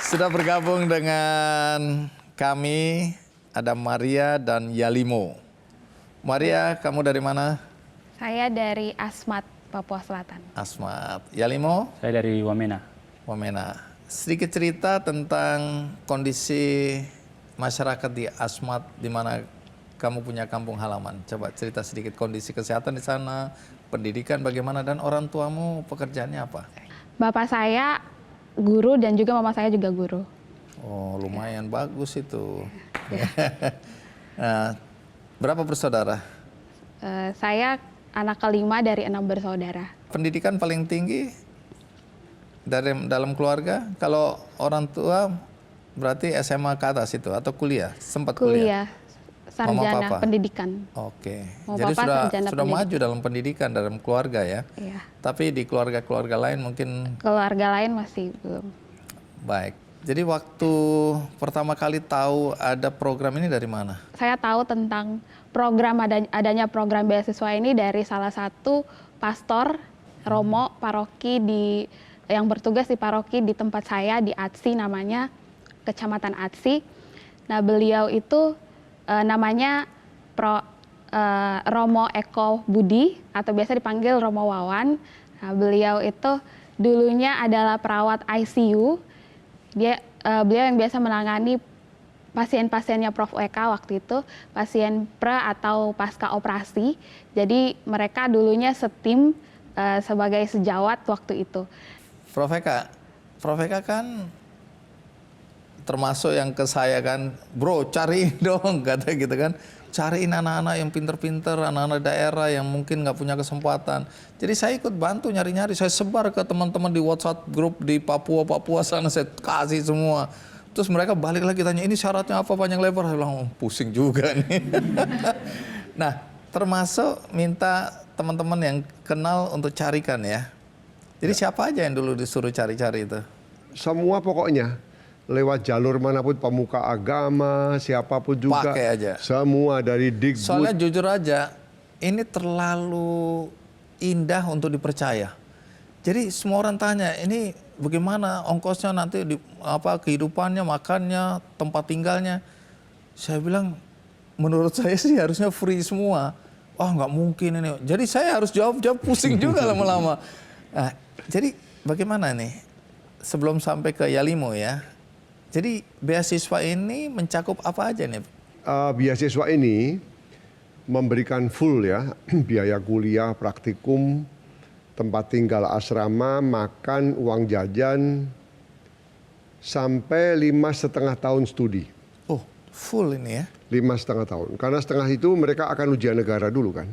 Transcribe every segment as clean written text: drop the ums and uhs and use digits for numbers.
Sudah bergabung dengan kami, ada Maria dan Yalimo. Maria, kamu dari mana? Saya dari Asmat, Papua Selatan. Asmat. Yalimo? Saya dari Wamena. Wamena. Sedikit cerita tentang kondisi masyarakat di Asmat, di mana kamu punya kampung halaman. Coba cerita sedikit kondisi kesehatan di sana, pendidikan bagaimana, dan orang tuamu pekerjaannya apa? Bapak saya guru dan juga mama saya juga guru. Oh, lumayan bagus itu. Nah, berapa bersaudara? Saya anak kelima dari 6 bersaudara. Pendidikan paling tinggi dalam keluarga, kalau orang tua berarti SMA ke atas itu atau kuliah? Sempat kuliah? Sarjana Mama, papa? pendidikan. Oke, Mama, jadi papa, sudah maju dalam pendidikan dalam keluarga ya? Iya. Tapi di keluarga-keluarga lain mungkin? Keluarga lain masih belum. Baik, jadi waktu pertama kali tahu ada program ini dari mana? Saya tahu tentang adanya program beasiswa ini dari salah satu pastor Romo paroki yang bertugas di paroki di tempat saya di Atsi, namanya Kecamatan Atsi. Nah, beliau itu namanya Romo Eko Budi atau biasa dipanggil Romo Wawan. Nah, beliau itu dulunya adalah perawat ICU. Beliau yang biasa menangani pasien-pasiennya Prof. Eka waktu itu, pasien pra atau pasca operasi. Jadi mereka dulunya setim sebagai sejawat waktu itu. Prof. Eka kan termasuk yang ke saya kan, bro cariin dong, kata gitu kan. Cariin anak-anak yang pinter-pinter, anak-anak daerah yang mungkin nggak punya kesempatan. Jadi saya ikut bantu nyari-nyari, saya sebar ke teman-teman di WhatsApp grup di Papua sana, saya kasih semua. Terus mereka balik lagi tanya, ini syaratnya apa panjang lebar? Saya bilang, pusing juga nih. Nah, termasuk minta teman-teman yang kenal untuk carikan ya. Jadi siapa aja yang dulu disuruh cari-cari itu? Semua pokoknya. Lewat jalur manapun, pemuka agama, siapapun juga. Pakai aja. Semua dari Dikbud. Soalnya jujur aja, ini terlalu indah untuk dipercaya. Jadi semua orang tanya, ini bagaimana ongkosnya nanti, kehidupannya, makannya, tempat tinggalnya. Saya bilang, menurut saya sih harusnya free semua. Oh, nggak mungkin ini. Jadi saya harus jawab-jawab, pusing juga lama-lama. Nah, jadi bagaimana nih? Sebelum sampai ke Yalimo ya. Jadi beasiswa ini mencakup apa aja nih? Beasiswa ini memberikan full ya, biaya kuliah, praktikum, tempat tinggal asrama, makan, uang jajan, sampai 5,5 tahun studi. Oh, full ini ya? 5,5 tahun. Karena setengah itu mereka akan ujian negara dulu kan.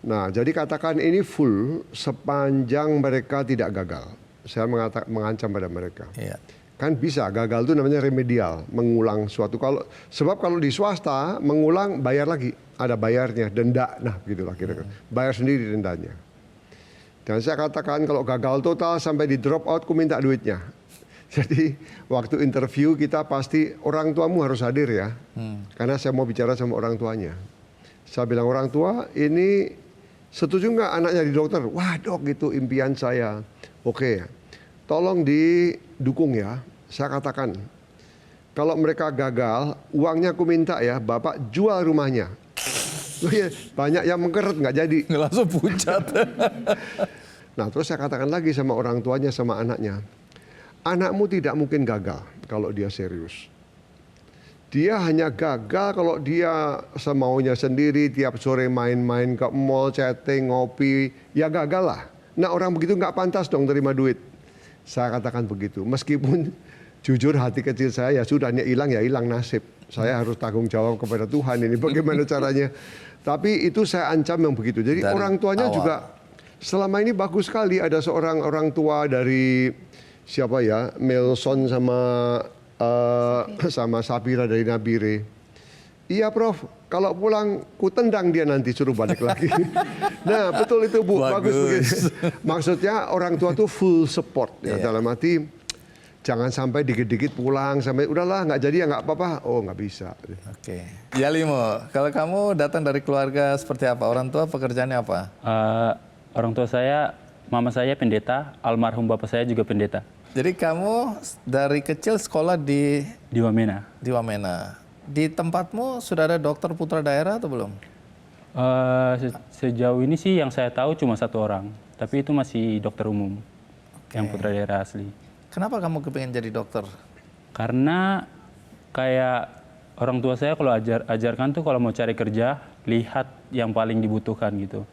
Nah, jadi katakan ini full sepanjang mereka tidak gagal. Saya mengancam pada mereka. Iya. Kan bisa, gagal itu namanya remedial, mengulang suatu. Sebab kalau di swasta, mengulang bayar lagi, ada bayarnya, denda, nah begitulah kira-kira. Bayar sendiri dendanya. Dan saya katakan kalau gagal total sampai di drop out, ku minta duitnya. Jadi waktu interview kita pasti orang tuamu harus hadir ya, karena saya mau bicara sama orang tuanya. Saya bilang, orang tua ini setuju nggak anaknya di dokter? Wah dok, itu impian saya. Oke, tolong didukung ya. Saya katakan, kalau mereka gagal, uangnya aku minta ya, Bapak jual rumahnya. Banyak yang mengkeret, nggak jadi. Langsung pucat. Nah, terus saya katakan lagi sama orang tuanya, sama anaknya. Anakmu tidak mungkin gagal kalau dia serius. Dia hanya gagal kalau dia semaunya sendiri, tiap sore main-main ke mall, chatting, ngopi. Ya gagal lah. Nah, orang begitu nggak pantas dong terima duit. Saya katakan begitu, meskipun jujur hati kecil saya, ya sudah, ya hilang nasib. Saya harus tanggung jawab kepada Tuhan ini bagaimana caranya. Tapi itu saya ancam yang begitu. Jadi dari orang tuanya awal juga selama ini bagus sekali. Ada seorang orang tua dari siapa ya, Melson sama Sapira dari Nabire. Iya Prof, kalau pulang ku tendang dia nanti, suruh balik lagi. Nah betul itu Bu, bagus begitu. Maksudnya orang tua tuh full support ya, dalam arti jangan sampai dikit-dikit pulang sampai udahlah nggak jadi ya nggak apa-apa. Oh nggak bisa. Oke. Yalimo, kalau kamu datang dari keluarga seperti apa? Orang tua pekerjaannya apa? Orang tua saya, mama saya pendeta, almarhum bapak saya juga pendeta. Jadi kamu dari kecil sekolah di Di Wamena. Wamena. Di tempatmu sudah ada dokter putra daerah atau belum? Sejauh ini sih yang saya tahu cuma 1 orang, tapi itu masih dokter umum yang putra daerah asli. Kenapa kamu kepingin jadi dokter? Karena kayak orang tua saya kalau ajarkan tuh kalau mau cari kerja, lihat yang paling dibutuhkan gitu.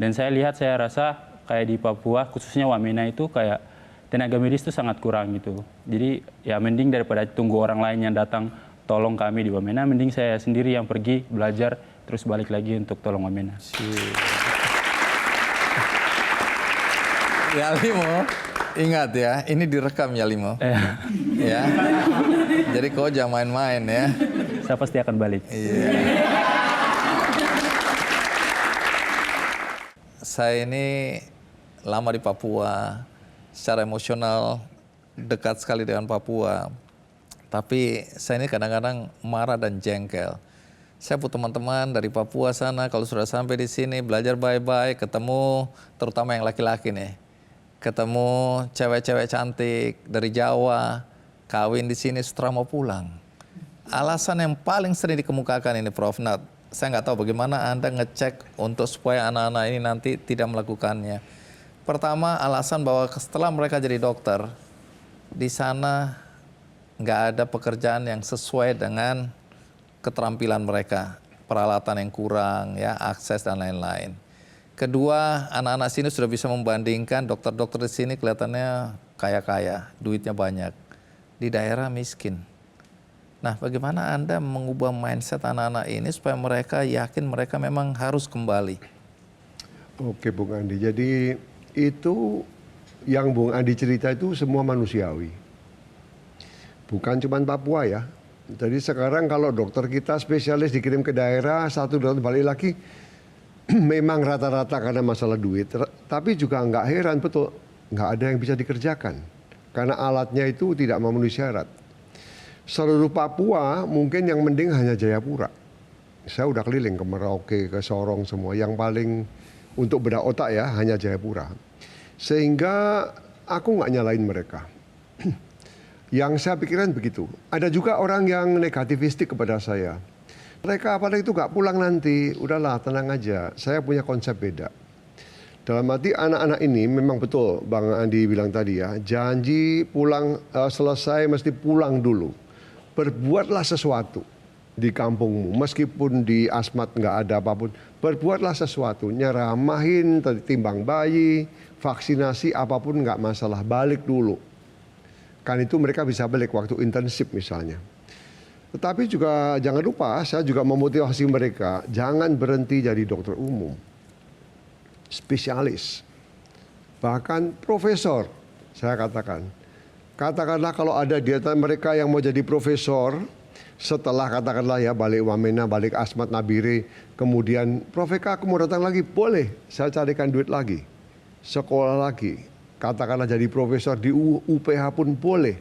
Dan saya lihat, saya rasa kayak di Papua, khususnya Wamena itu kayak tenaga medis tuh sangat kurang gitu. Jadi ya mending daripada tunggu orang lain yang datang tolong kami di Wamena, mending saya sendiri yang pergi belajar terus balik lagi untuk tolong Wamena. Ya Limo, ingat ya, ini direkam ya Limo. Ya. Jadi kau jangan main-main ya. Saya pasti akan balik. Iya. Saya ini lama di Papua, secara emosional dekat sekali dengan Papua. Tapi saya ini kadang-kadang marah dan jengkel. Saya punya teman-teman dari Papua sana, kalau sudah sampai di sini belajar baik-baik, ketemu terutama yang laki-laki nih. Ketemu cewek-cewek cantik dari Jawa, kawin di sini setelah mau pulang. Alasan yang paling sering dikemukakan ini Prof. Nat, saya nggak tahu bagaimana Anda ngecek untuk supaya anak-anak ini nanti tidak melakukannya. Pertama, alasan bahwa setelah mereka jadi dokter, di sana nggak ada pekerjaan yang sesuai dengan keterampilan mereka, peralatan yang kurang, ya, akses dan lain-lain. Kedua, anak-anak sini sudah bisa membandingkan dokter-dokter di sini kelihatannya kaya-kaya, duitnya banyak. Di daerah miskin. Nah, bagaimana Anda mengubah mindset anak-anak ini supaya mereka yakin mereka memang harus kembali? Oke Bung Andi, jadi itu yang Bung Andi cerita itu semua manusiawi. Bukan cuma Papua ya. Jadi sekarang kalau dokter kita spesialis dikirim ke daerah, 1 dokter balik lagi, memang rata-rata karena masalah duit. Tapi juga nggak heran, betul, nggak ada yang bisa dikerjakan. Karena alatnya itu tidak memenuhi syarat. Seluruh Papua mungkin yang mending hanya Jayapura. Saya udah keliling ke Merauke, ke Sorong semua. Yang paling untuk bedah otak ya hanya Jayapura. Sehingga aku nggak nyalain mereka. Yang saya pikirkan begitu. Ada juga orang yang negativistik kepada saya. Mereka apalagi itu nggak pulang nanti. Udahlah tenang aja. Saya punya konsep beda. Dalam arti anak-anak ini memang betul Bang Andi bilang tadi ya. Janji pulang selesai mesti pulang dulu. Berbuatlah sesuatu di kampungmu. Meskipun di Asmat nggak ada apapun. Berbuatlah sesuatu. Nyeramahin, timbang bayi, vaksinasi apapun nggak masalah. Balik dulu. Kan itu mereka bisa balik waktu internship misalnya. Tetapi juga jangan lupa saya juga memotivasi mereka. Jangan berhenti jadi dokter umum. Spesialis. Bahkan profesor saya katakan. Katakanlah kalau ada di antara mereka yang mau jadi profesor. Setelah katakanlah ya balik Wamena, balik Asmat Nabire. Kemudian Prof Eka aku mau datang lagi. Boleh saya carikan duit lagi. Sekolah lagi. Katakanlah jadi profesor di UPH pun boleh.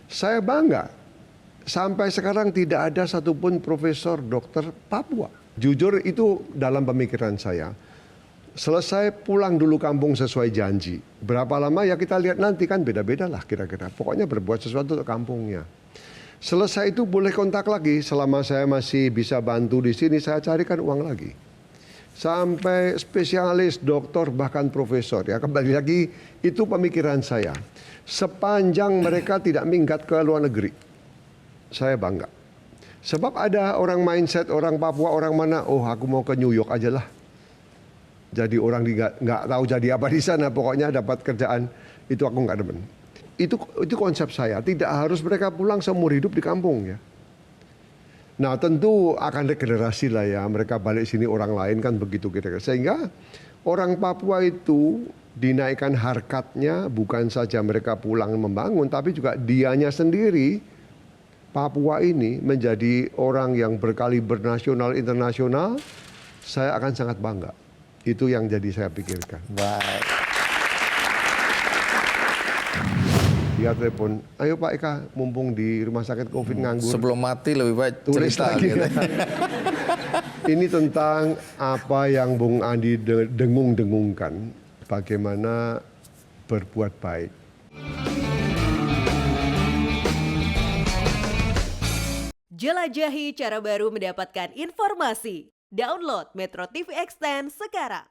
Saya bangga. Sampai sekarang tidak ada satupun profesor dokter Papua. Jujur itu dalam pemikiran saya. Selesai pulang dulu kampung sesuai janji. Berapa lama ya kita lihat nanti kan beda-beda lah kira-kira. Pokoknya berbuat sesuatu untuk kampungnya. Selesai itu boleh kontak lagi. Selama saya masih bisa bantu di sini saya carikan uang lagi. Sampai spesialis, doktor, bahkan profesor. Ya kembali lagi itu pemikiran saya. Sepanjang mereka tidak minggat ke luar negeri, saya bangga. Sebab ada orang mindset orang Papua, orang mana, oh aku mau ke New York aja lah. Jadi orang nggak tahu jadi apa di sana, pokoknya dapat kerjaan itu aku nggak demen. Itu konsep saya. Tidak harus mereka pulang seumur hidup di kampung ya. Nah tentu akan regenerasi lah ya, mereka balik sini orang lain kan begitu kira-kira. Sehingga orang Papua itu dinaikkan harkatnya, bukan saja mereka pulang membangun, tapi juga dianya sendiri, Papua ini menjadi orang yang berkaliber nasional, internasional, saya akan sangat bangga. Itu yang jadi saya pikirkan. Baik. Dia telepon, ayo Pak Eka, mumpung di rumah sakit COVID nganggur. Sebelum mati lebih baik Tulis cerita lagi. gitu. Ini tentang apa yang Bung Andi dengung-dengungkan, bagaimana berbuat baik. Jelajahi cara baru mendapatkan informasi. Download Metro TV Extend sekarang.